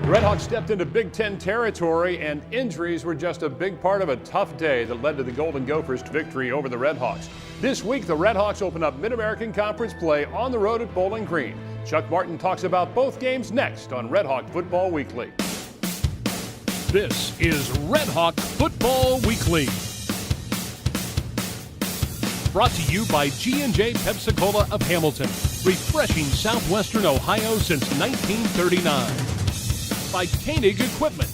The RedHawks stepped into Big Ten territory, and injuries were just a big part of a tough day that led to the Golden Gophers' victory over the RedHawks. This week, the RedHawks open up Mid-American Conference play on the road at Bowling Green. Chuck Martin talks about both games next on RedHawk Football Weekly. This is RedHawk Football Weekly. Brought to you by G&J Pepsi-Cola of Hamilton, refreshing Southwestern Ohio since 1939. By Koenig Equipment,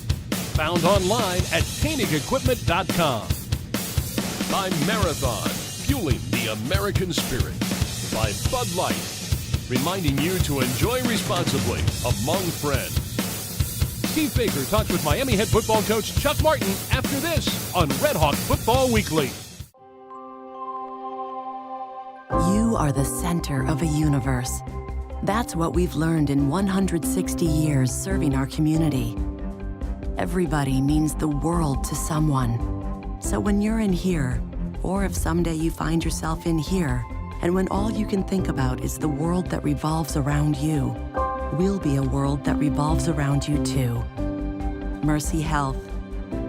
found online at KoenigEquipment.com. By Marathon, fueling the American spirit. By Bud Light, reminding you to enjoy responsibly among friends. Steve Baker talks with Miami head football coach Chuck Martin after this on RedHawk Football Weekly. You are the center of a universe. That's what we've learned in 160 years serving our community. Everybody means the world to someone. So when you're in here, or if someday you find yourself in here, and when all you can think about is the world that revolves around you, we'll be a world that revolves around you too. Mercy Health.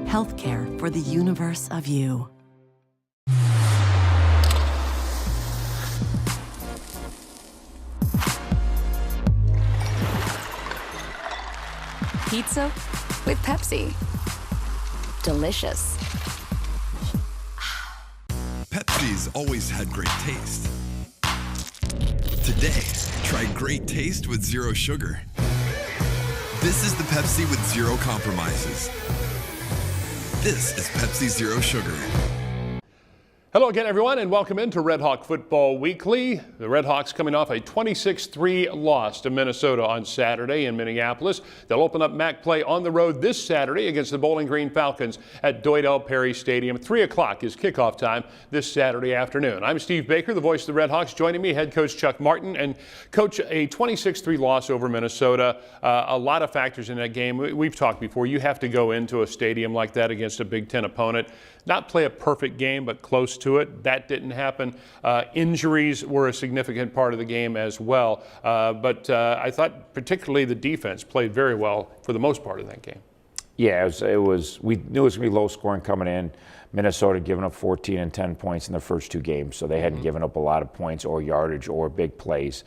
Healthcare for the universe of you. Pizza with Pepsi. Delicious. Pepsi's always had great taste. Today, try great taste with zero sugar. This is the Pepsi with zero compromises. This is Pepsi Zero Sugar. Hello again, everyone, and welcome into RedHawk Football Weekly. The RedHawks coming off a 26-3 loss to Minnesota on Saturday in Minneapolis. They'll open up MAC play on the road this Saturday against the Bowling Green Falcons at Doydell Perry Stadium. 3 o'clock is kickoff time this Saturday afternoon. I'm Steve Baker, the voice of the RedHawks. Joining me, head coach Chuck Martin. And coach, a 26-3 loss over Minnesota. A lot of factors in that game. We've talked before. You have to go into a stadium like that against a Big Ten opponent. Not play a perfect game, but close to it. That didn't happen. Injuries were a significant part of the game as well. But I thought particularly the defense played very well for the most part of that game. Yeah, it was. We knew it was going to be low scoring coming in. Minnesota giving up 14 and 10 points in their first 2 games, so they hadn't given up a lot of points or yardage or big plays.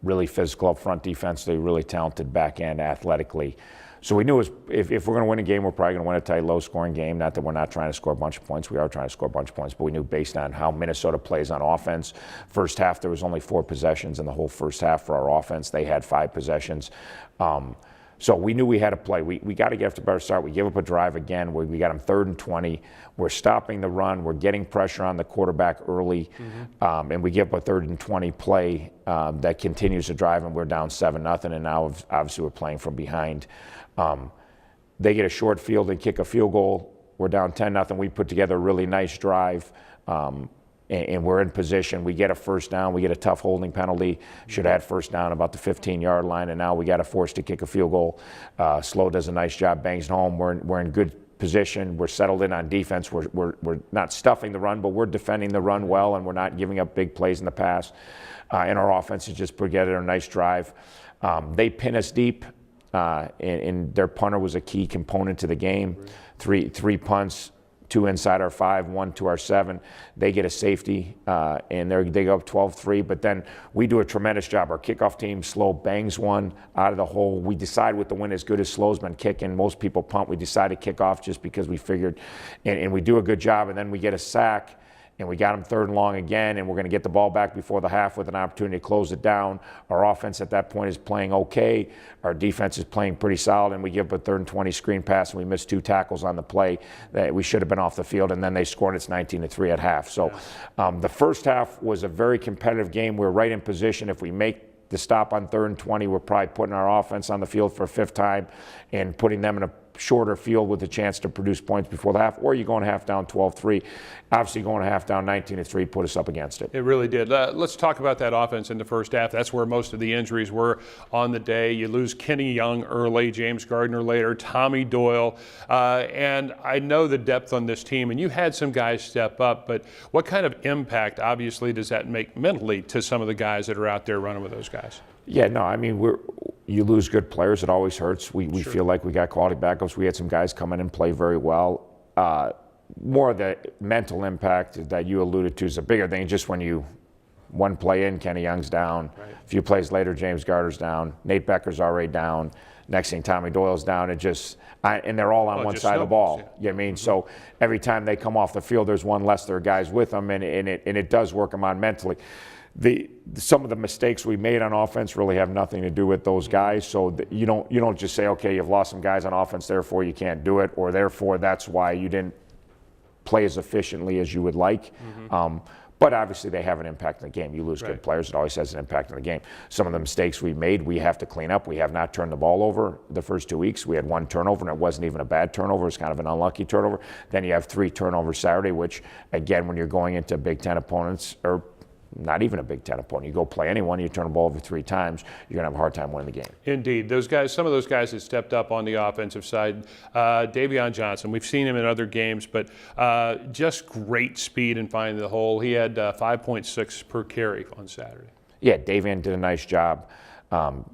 Really physical up front defensively, really talented back end athletically. So we knew if we're going to win a game, we're probably going to win a tight, low-scoring game. Not that we're not trying to score a bunch of points. We are trying to score a bunch of points, but we knew based on how Minnesota plays on offense. First half, there was only 4 possessions in the whole first half for our offense. They had 5 possessions. So we knew we had to play. We got to get off to a better start. We give up a drive again. We got them 3rd and 20. We're stopping the run. We're getting pressure on the quarterback early. And we give up a 3rd and 20 play that continues to drive, and we're down 7-0. And now, obviously, we're playing from behind. They get a short field and kick a field goal. We're down 10-0. We put together a really nice drive, and we're in position. We get a first down. We get a tough holding penalty. Should have had first down about the 15-yard line, and now we got a force to kick a field goal. Slow does a nice job, bangs it home. We're in good position. We're settled in on defense. We're not stuffing the run, but we're defending the run well, and we're not giving up big plays in the pass. And our offense has just put together a nice drive. They pin us deep. And their punter was a key component to the game. Three punts, 2 inside our 5, 1 to our 7. They get a safety, and they go up 12-3. But then we do a tremendous job. Our kickoff team, Slow, bangs one out of the hole. We decide with the wind as good as Slow's been kicking. Most people punt. We decide to kick off just because we figured, and we do a good job. And then we get a sack. And we got them 3rd and long again, and we're going to get the ball back before the half with an opportunity to close it down. Our offense at that point is playing okay. Our defense is playing pretty solid, and we give up a 3rd and 20 screen pass, and we missed 2 tackles on the play that we should have been off the field, and then they scored. It's 19-3 at half. So the first half was a very competitive game. We're right in position. If we make the stop on 3rd and 20, we're probably putting our offense on the field for a 5th time and putting them in a shorter field with a chance to produce points before the half, or you're going half down 12-3. Obviously, going half down 19-3 put us up against it. It really did. Let's talk about that offense in the first half. That's where most of the injuries were on the day. You lose Kenny Young early, James Gardner later, Tommy Doyle. And I know the depth on this team, and you had some guys step up, but what kind of impact, obviously, does that make mentally to some of the guys that are out there running with those guys? Yeah, no, I mean, you lose good players, it always hurts. We feel like we got quality backups. We had some guys come in and play very well. More of the mental impact that you alluded to is a bigger thing. Just when one play in, Kenny Young's down. Right. A few plays later, James Garter's down. Nate Becker's already down. Next thing, Tommy Doyle's down. And they're all on one side of the ball. Yeah. You know what I mean? So every time they come off the field, there's one less their guys with them, and it does work them on mentally. Some of the mistakes we made on offense really have nothing to do with those guys. So you don't just say, okay, you've lost some guys on offense, therefore you can't do it, or therefore that's why you didn't play as efficiently as you would like. But obviously they have an impact in the game. You lose good players, it always has an impact in the game. Some of the mistakes we made, we have to clean up. We have not turned the ball over the first 2 weeks. We had one turnover, and it wasn't even a bad turnover. It's kind of an unlucky turnover. Then you have 3 turnovers Saturday, which, again, when you're going into Big Ten opponents, or not even a Big Ten opponent, you go play anyone, you turn the ball over 3 times, you're going to have a hard time winning the game. Indeed. Those guys, some of those guys that stepped up on the offensive side, Davion Johnson, we've seen him in other games, but just great speed in finding the hole. He had 5.6 per carry on Saturday. Yeah, Davion did a nice job.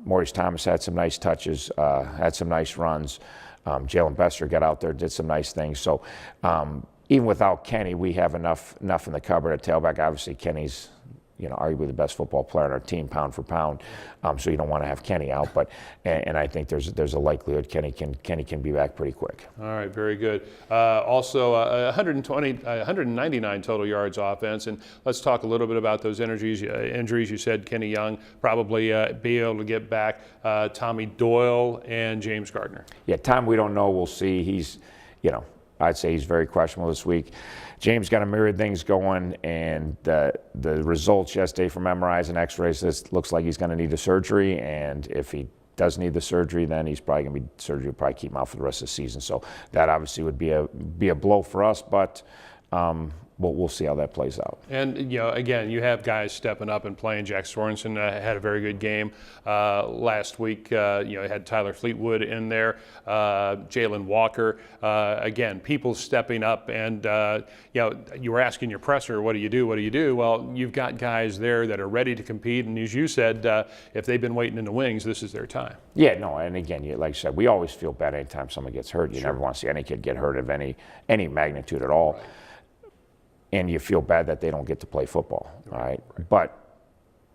Maurice Thomas had some nice touches, had some nice runs. Jalen Bester got out there, did some nice things. So even without Kenny, we have enough in the cupboard at tailback. Obviously, Kenny's arguably the best football player on our team, pound for pound. So you don't want to have Kenny out, but and I think there's a likelihood Kenny can be back pretty quick. All right, very good. Also, 199 total yards offense, and let's talk a little bit about those injuries. You said Kenny Young probably be able to get back. Tommy Doyle and James Gardner. Yeah, Tom, we don't know. We'll see. He's, I'd say he's very questionable this week. James got a myriad things going, and the results yesterday from MRIs and X-rays, this looks like he's going to need a surgery, and if he does need the surgery, then he's probably going to be surgery will probably keep him out for the rest of the season. So that obviously would be a blow for us, but we'll see how that plays out. And, again, you have guys stepping up and playing. Jack Sorensen had a very good game last week. Had Tyler Fleetwood in there, Jalen Walker. Again, people stepping up. And, you were asking your presser, what do you do? What do you do? Well, you've got guys there that are ready to compete. And as you said, if they've been waiting in the wings, this is their time. Yeah, no, and again, like you said, we always feel bad anytime someone gets hurt. You never want to see any kid get hurt of any magnitude at all. Right. And you feel bad that they don't get to play football, all right? But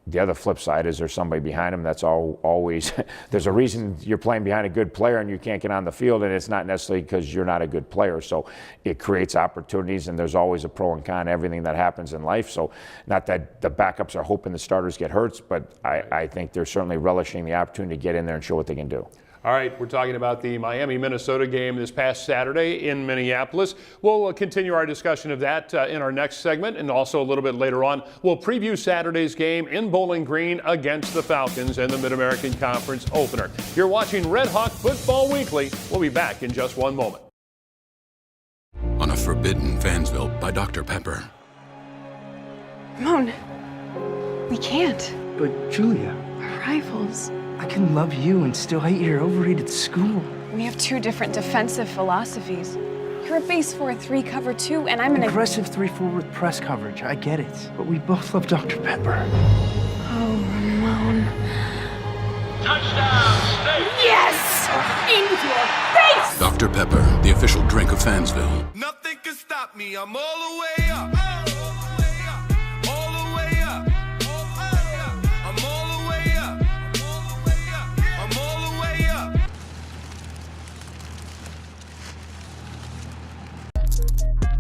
the other flip side is there's somebody behind them that's always there's a reason you're playing behind a good player and you can't get on the field, and it's not necessarily because you're not a good player. So it creates opportunities, and there's always a pro and con, everything that happens in life. So not that the backups are hoping the starters get hurt, but I think they're certainly relishing the opportunity to get in there and show what they can do. All right, we're talking about the Miami-Minnesota game this past Saturday in Minneapolis. We'll continue our discussion of that in our next segment, and also a little bit later on, we'll preview Saturday's game in Bowling Green against the Falcons in the Mid-American Conference opener. You're watching RedHawk Football Weekly. We'll be back in just one moment. On a forbidden Fansville by Dr. Pepper. Ramon, we can't. But Julia, We're rivals. I can love you and still hate your overrated school. We have 2 different defensive philosophies. You're a base 4-3 cover 2, and I'm an aggressive 3-4 with press coverage. I get it, but we both love Dr. Pepper. Oh, Ramon. Touchdown, State! Yes! In your face! Dr. Pepper, the official drink of Fansville. Nothing can stop me. I'm all the way up.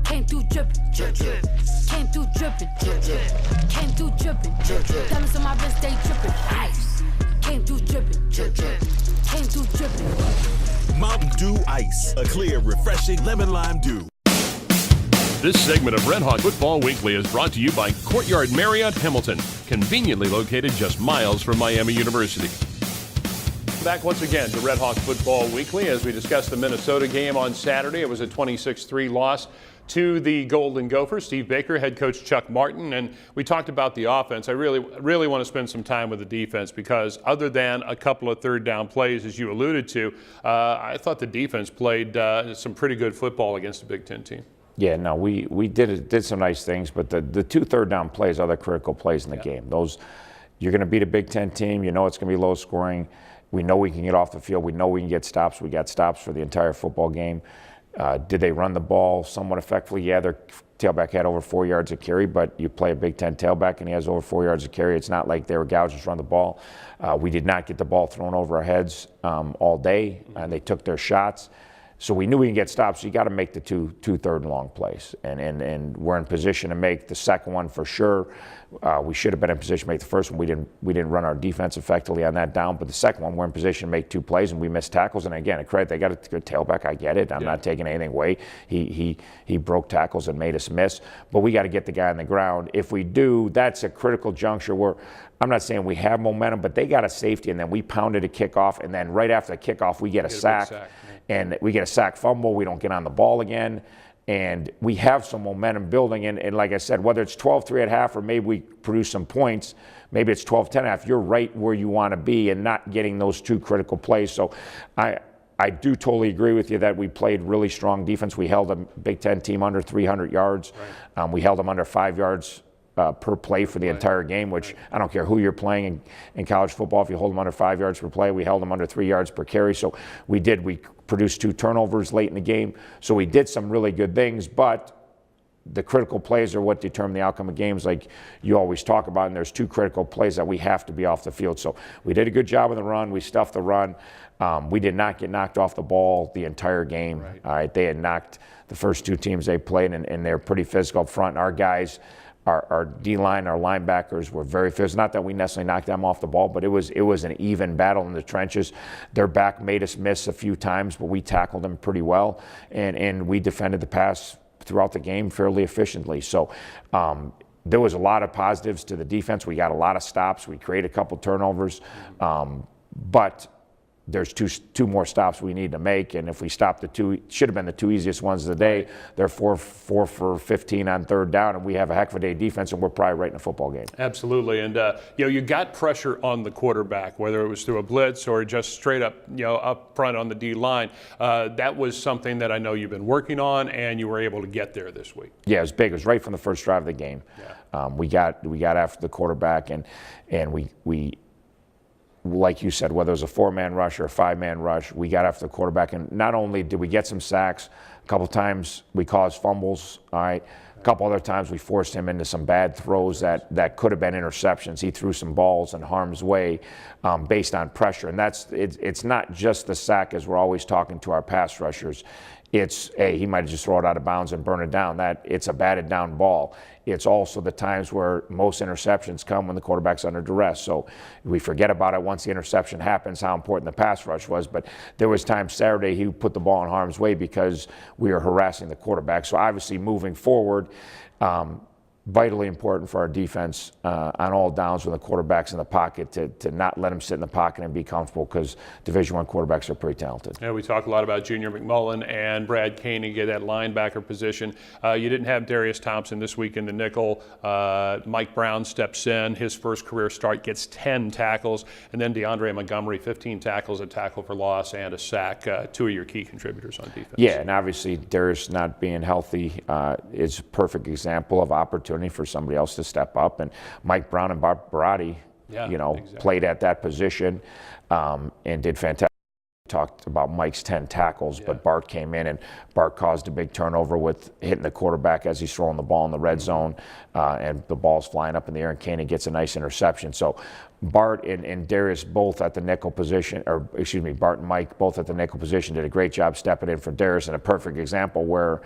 Came through drippin', drip, drip. Came through drippin', drip, drip. Came through drippin', drip, drip. Diamonds on my wrist, they drippin'. Ice. Came through drippin', drip, drip. Came through drippin'. Mountain Dew Ice, a clear, refreshing lemon lime dew. This segment of RedHawk Football Weekly is brought to you by Courtyard Marriott Hamilton, conveniently located just miles from Miami University. Back once again to RedHawk Football Weekly as we discuss the Minnesota game on Saturday. It was a 26-3 loss to the Golden Gophers. Steve Baker, head coach Chuck Martin, and we talked about the offense. I really want to spend some time with the defense because other than a couple of third down plays, as you alluded to, I thought the defense played some pretty good football against a Big Ten team. Yeah, no, we did some nice things, but the 2 third down plays are the critical plays in the game. Those, you're going to beat a Big Ten team. You know it's going to be low scoring. We know we can get off the field. We know we can get stops. We got stops for the entire football game. Did they run the ball somewhat effectively? Yeah, their tailback had over 4 yards of carry, but you play a Big Ten tailback and he has over 4 yards of carry. It's not like they were gougers run the ball. We did not get the ball thrown over our heads all day, and they took their shots. So we knew we can get stops. So you got to make the two third and long plays, and we're in position to make the second one for sure. We should have been in position to make the first one. We didn't run our defense effectively on that down, but the second one we're in position to make 2 plays, and we missed tackles. And again, credit, they got a good tailback. I get it. I'm not taking anything away. He broke tackles and made us miss. But we got to get the guy on the ground. If we do, that's a critical juncture where I'm not saying we have momentum, but they got a safety, and then we pounded a kickoff, and then right after the kickoff, we get a sack. And we get a sack fumble, we don't get on the ball again, and we have some momentum building. And like I said, whether it's 12-3 at half or maybe we produce some points, maybe it's 12-10 at half, you're right where you want to be and not getting those 2 critical plays. So I do totally agree with you that we played really strong defense. We held a Big Ten team under 300 yards. We held them under 5 yards per play for the entire game, which I don't care who you're playing in college football. If you hold them under 5 yards per play, we held them under 3 yards per carry. So we produced 2 turnovers late in the game. So we did some really good things, but the critical plays are what determine the outcome of games, like you always talk about, and there's 2 critical plays that we have to be off the field. So we did a good job of the run. We stuffed the run. We did not get knocked off the ball the entire game. All right, they had knocked the first 2 teams they played, and they're pretty physical up front. And our guys, our D-line, our linebackers were very physical. Not that we necessarily knocked them off the ball, but it was an even battle in the trenches. Their back made us miss a few times, but we tackled them pretty well, and we defended the pass throughout the game fairly efficiently. So there was a lot of positives to the defense. We got a lot of stops. We created a couple turnovers, but there's two more stops we need to make, and if we stop the 2, it should have been the 2 easiest ones of the day. They're 4 for 15 on third down, and we have a heck of a day defense, and we're probably right in a football game. Absolutely, and you got pressure on the quarterback, whether it was through a blitz or just straight up, up front on the D line. That was something that I know you've been working on, and you were able to get there this week. Yeah, it was big. It was right from the first drive of the game. Yeah. We got after the quarterback, and we. Like you said, whether it was a 4-man rush or a 5-man rush, we got after the quarterback. And not only did we get some sacks, a couple times we caused fumbles, all right? A couple other times we forced him into some bad throws that could have been interceptions. He threw some balls in harm's way based on pressure. And it's not just the sack, as we're always talking to our pass rushers. It's, hey, he might just throw it out of bounds and burn it down. It's a batted down ball. It's also the times where most interceptions come when the quarterback's under duress. So we forget about it once the interception happens, how important the pass rush was. But there was times Saturday he put the ball in harm's way because we were harassing the quarterback. So obviously moving forward, vitally important for our defense on all downs when the quarterback's in the pocket to not let him sit in the pocket and be comfortable, because Division I quarterbacks are pretty talented. Yeah, we talk a lot about Junior McMullen and Brad Koenig at that linebacker position. You didn't have Darius Thompson this week in the nickel. Mike Brown steps in. His first career start, gets 10 tackles. And then DeAndre Montgomery, 15 tackles, a tackle for loss, and a sack. 2 of your key contributors on defense. Yeah, and obviously Darius not being healthy is a perfect example of opportunity for somebody else to step up. And Mike Brown and Bart Barati, played at that position and did fantastic. Talked about Mike's 10 tackles, but Bart came in and Bart caused a big turnover with hitting the quarterback as he's throwing the ball in the red zone, and the ball's flying up in the air, and Koenig gets a nice interception. So Bart and Darius both at the nickel position, or excuse me, Bart and Mike both at the nickel position did a great job stepping in for Darius, and a perfect example where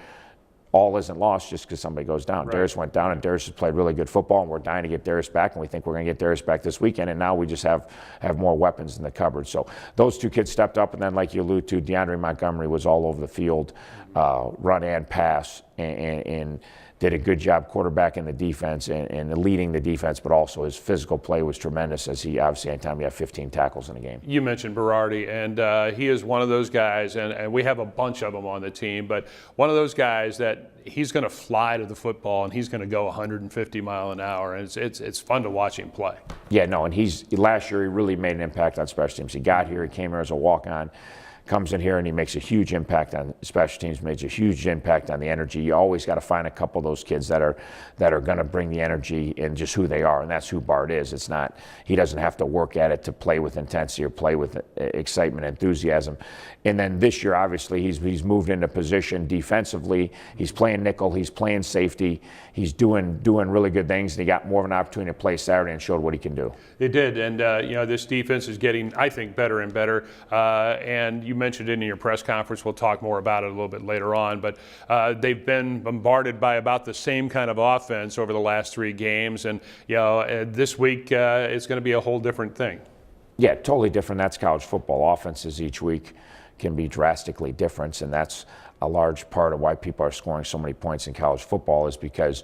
all isn't lost just because somebody goes down. Right. Darius went down, and Darius has played really good football, and we're dying to get Darius back, and we think we're going to get Darius back this weekend, and now we just have more weapons in the cupboard. So those 2 kids stepped up, and then like you allude to, DeAndre Montgomery was all over the field, run and pass, and did a good job quarterbacking the defense and leading the defense, but also his physical play was tremendous, as he obviously anytime you have 15 tackles in a game. You mentioned Berardi, and he is one of those guys, and we have a bunch of them on the team, but one of those guys that he's going to fly to the football and he's going to go 150 mile an hour, and it's fun to watch him play. Yeah, no, and last year he really made an impact on special teams. He got here, he came here as a walk-on, comes in here and he makes a huge impact on special teams, makes a huge impact on the energy. You always got to find a couple of those kids that are going to bring the energy and just who they are, and that's who Bart is. It's not, he doesn't have to work at it to play with intensity or play with excitement, enthusiasm. And then this year, obviously, he's moved into position defensively. He's playing nickel, he's playing safety, he's doing really good things, and he got more of an opportunity to play Saturday and showed what he can do. It did, and this defense is getting, I think, better and better. And you mentioned it in your press conference. We'll talk more about it a little bit later on, but they've been bombarded by about the same kind of offense over the last 3 games, and this week it's going to be a whole different thing. Yeah, totally different. That's college football. Offenses each week can be drastically different, and that's a large part of why people are scoring so many points in college football, is because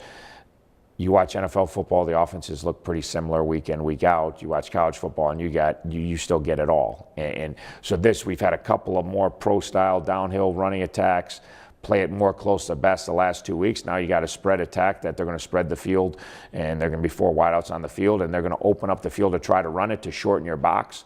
you watch NFL football, the offenses look pretty similar week in, week out. You watch college football, and you still get it all. And so we've had a couple of more pro-style downhill running attacks, play it more close to best the last 2 weeks. Now you got a spread attack that they're going to spread the field, and they're going to be 4 wideouts on the field, and they're going to open up the field to try to run it to shorten your box.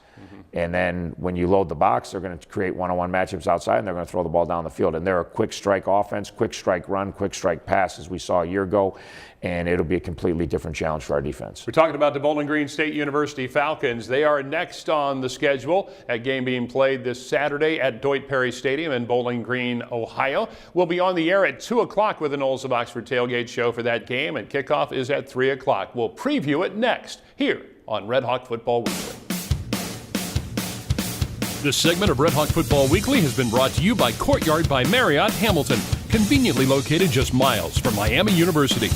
And then when you load the box, they're going to create one-on-one matchups outside, and they're going to throw the ball down the field. And they're a quick strike offense, quick strike run, quick strike pass, as we saw a year ago. And it'll be a completely different challenge for our defense. We're talking about the Bowling Green State University Falcons. They are next on the schedule. That game being played this Saturday at Deutsch Perry Stadium in Bowling Green, Ohio. We'll be on the air at 2 o'clock with the Knowles of Oxford tailgate show for that game, and kickoff is at 3 o'clock. We'll preview it next here on RedHawk Football Weekly. This segment of RedHawk Football Weekly has been brought to you by Courtyard by Marriott Hamilton, conveniently located just miles from Miami University.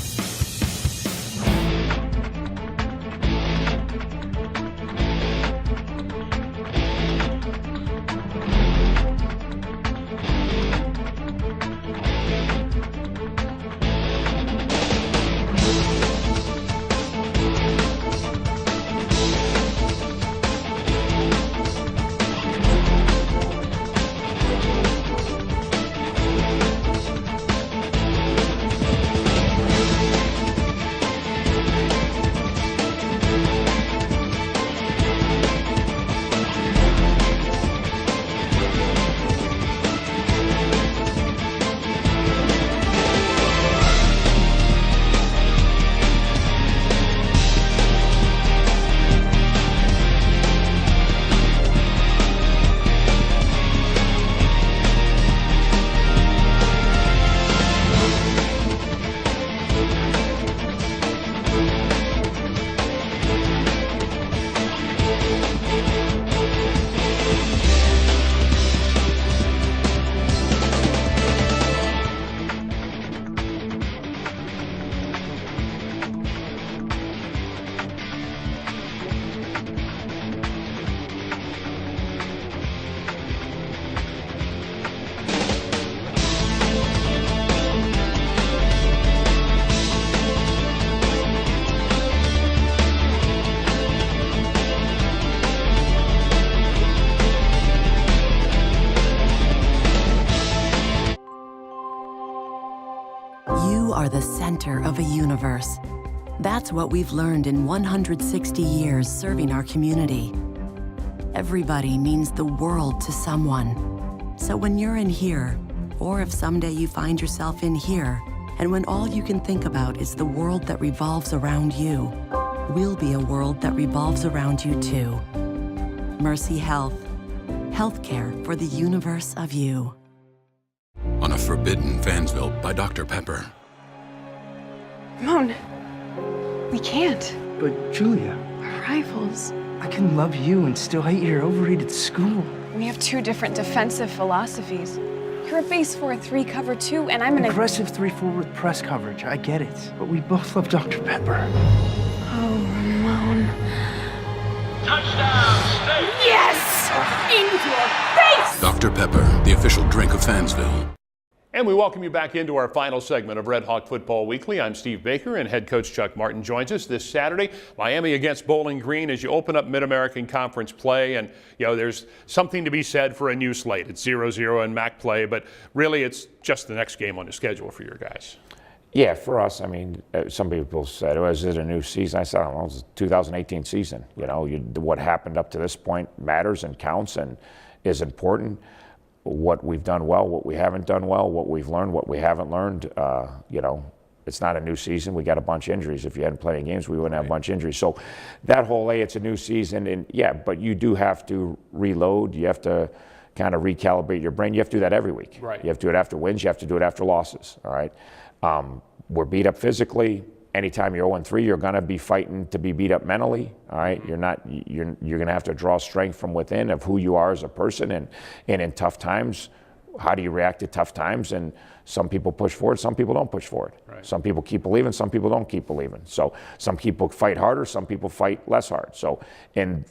You are the center of a universe. That's what we've learned in 160 years serving our community. Everybody means the world to someone. So when you're in here, or if someday you find yourself in here, and when all you can think about is the world that revolves around you, we'll be a world that revolves around you too. Mercy Health. Healthcare for the universe of you. On a forbidden Fansville by Dr. Pepper. Ramon, we can't. But Julia, We're rivals. I can love you and still hate your overrated school. We have 2 different defensive philosophies. You're a base 4-3 cover 2, and I'm an aggressive 3-4 with press coverage. I get it, but we both love Dr. Pepper. Oh, Ramon. Touchdown, State! Yes! In your face! Dr. Pepper, the official drink of Fansville. And we welcome you back into our final segment of Red Hawk Football Weekly. I'm Steve Baker, and head coach Chuck Martin joins us this Saturday. Miami against Bowling Green as you open up Mid-American Conference play. And, there's something to be said for a new slate. It's 0-0 in MAC play, but really it's just the next game on the schedule for your guys. Yeah, for us, some people said, is it a new season? I said, I don't know, it's a 2018 season. What happened up to this point matters and counts and is important. What we've done well, what we haven't done well, what we've learned, what we haven't learned. It's not a new season. We got a bunch of injuries. If you hadn't played any games, we wouldn't have a bunch of injuries. So that whole, it's a new season. And but you do have to reload. You have to kind of recalibrate your brain. You have to do that every week. Right. You have to do it after wins. You have to do it after losses. All right. We're beat up physically. Anytime you're 0-3, you're going to be fighting to be beat up mentally. All right, you're going to have to draw strength from within of who you are as a person, and in tough times, how do you react to tough times? And some people push forward, some people don't push forward. Right. Some people keep believing, some people don't keep believing. So some people fight harder, some people fight less hard. So and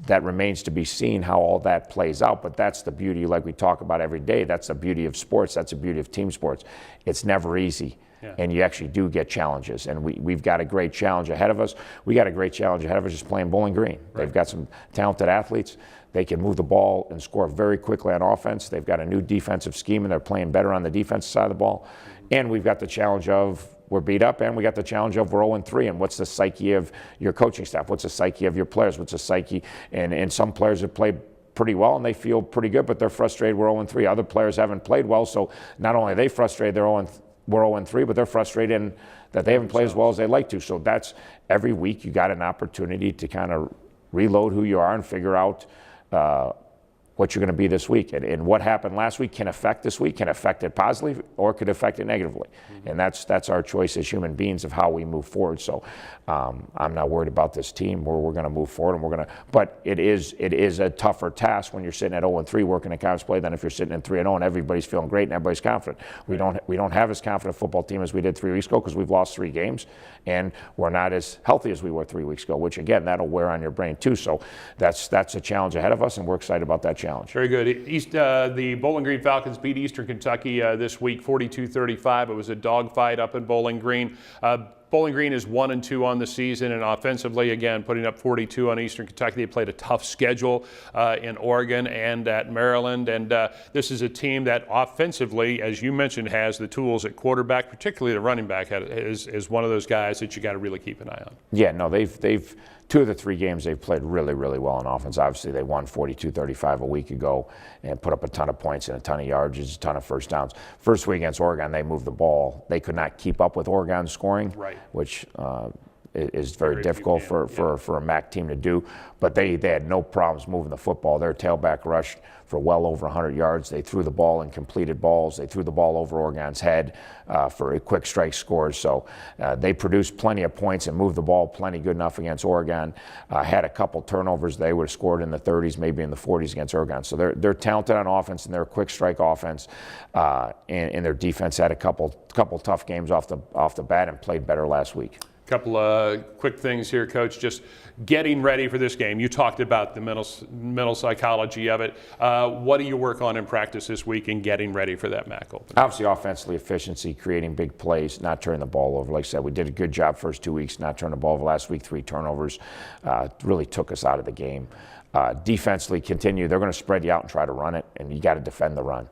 that remains to be seen how all that plays out. But that's the beauty, like we talk about every day. That's the beauty of sports. That's the beauty of team sports. It's never easy. Yeah. And you actually do get challenges. And we've got a great challenge ahead of us. We got a great challenge ahead of us just playing Bowling Green. Right. They've got some talented athletes. They can move the ball and score very quickly on offense. They've got a new defensive scheme, and they're playing better on the defensive side of the ball. And we've got the challenge of we're beat up, and we got the challenge of we're 0-3. And what's the psyche of your coaching staff? What's the psyche of your players? What's the psyche? And some players have played pretty well, and they feel pretty good, but they're frustrated we're 0-3. Other players haven't played well, so not only are they frustrated we're 0-3, but they're frustrated that they haven't played as well as they'd like to. So that's every week you got an opportunity to kind of reload who you are and figure out what you're going to be this week. And what happened last week can affect this week, can affect it positively or could affect it negatively. Mm-hmm. And that's our choice as human beings of how we move forward. So I'm not worried about this team. We're going to move forward, and but it is a tougher task when you're sitting at 0-3 working in conference play than if you're sitting at 3-0 and everybody's feeling great and everybody's confident. We don't have as confident a football team as we did 3 weeks ago because we've lost 3 games, and we're not as healthy as we were 3 weeks ago, which again, that'll wear on your brain too. So that's a challenge ahead of us, and we're excited about that challenge. Very good. The Bowling Green Falcons beat Eastern Kentucky this week 42-35. It was a dogfight up in Bowling Green. Bowling Green is 1-2 on the season, and offensively, again, putting up 42 on Eastern Kentucky. They played a tough schedule in Oregon and at Maryland, and this is a team that offensively, as you mentioned, has the tools at quarterback, particularly the running back is one of those guys that you got to really keep an eye on. Yeah, no, they've 2 of the 3 games they've played really, really well on offense. Obviously, they won 42-35 a week ago and put up a ton of points and a ton of yards, a ton of first downs. First week against Oregon, they moved the ball. They could not keep up with Oregon's scoring, right, which is very difficult for a MAC team to do. But they had no problems moving the football. Their tailback rushed for well over 100 yards. They threw the ball in completed balls. They threw the ball over Oregon's head for quick strike scores. So they produced plenty of points and moved the ball plenty good enough against Oregon. Had a couple turnovers. They would have scored in the 30s, maybe in the 40s against Oregon. So they're talented on offense, and they're a quick strike offense. And their defense had a couple tough games off the bat and played better last week. Couple of quick things here, Coach. Just getting ready for this game. You talked about the mental psychology of it. What do you work on in practice this week in getting ready for that MAC opener? Obviously, offensively, efficiency, creating big plays, not turning the ball over. Like I said, we did a good job first 2 weeks, not turning the ball over. Last week, 3 turnovers really took us out of the game. Defensively, continue. They're going to spread you out and try to run it, and you got to defend the run.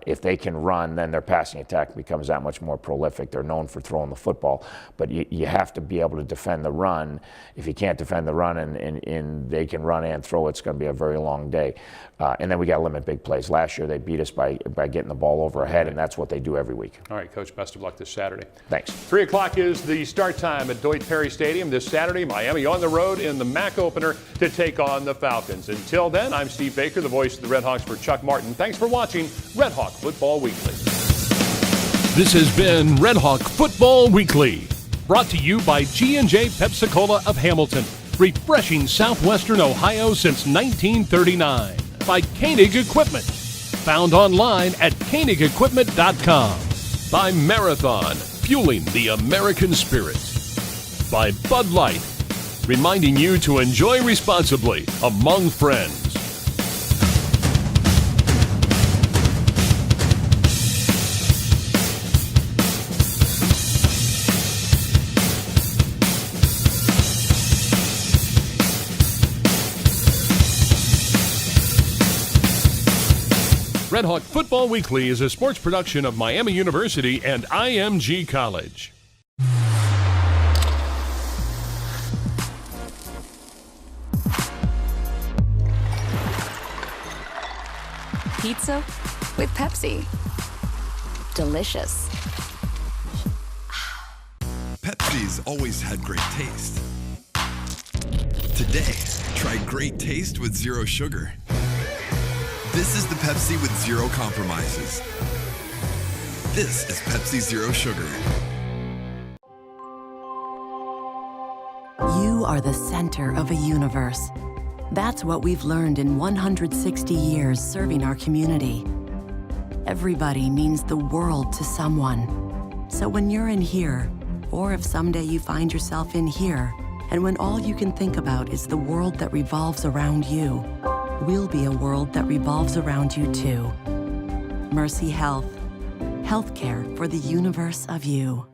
If they can run, then their passing attack becomes that much more prolific. They're known for throwing the football, but you have to be able to defend the run. If you can't defend the run and they can run and throw, it's going to be a very long day. And then we got to limit big plays. Last year they beat us by getting the ball over our head, and that's what they do every week. All right, Coach, best of luck this Saturday. Thanks. 3 o'clock is the start time at Deutsch Perry Stadium this Saturday. Miami on the road in the MAC opener to take on the Falcons. Until then, I'm Steve Baker, the voice of the RedHawks for Chuck Martin. Thanks for watching RedHawk Football Weekly. This has been RedHawk Football Weekly, brought to you by G&J Pepsi-Cola of Hamilton, refreshing Southwestern Ohio since 1939. By Koenig Equipment, found online at KoenigEquipment.com. By Marathon, fueling the American spirit. By Bud Light, reminding you to enjoy responsibly among friends. RedHawk Football Weekly is a sports production of Miami University and IMG College. Pizza with Pepsi. Delicious. Pepsi's always had great taste. Today, try great taste with zero sugar. This is the Pepsi with zero compromises. This is Pepsi Zero Sugar. You are the center of a universe. That's what we've learned in 160 years serving our community. Everybody means the world to someone. So when you're in here, or if someday you find yourself in here, and when all you can think about is the world that revolves around you, we'll be a world that revolves around you too. Mercy Health. Healthcare for the universe of you.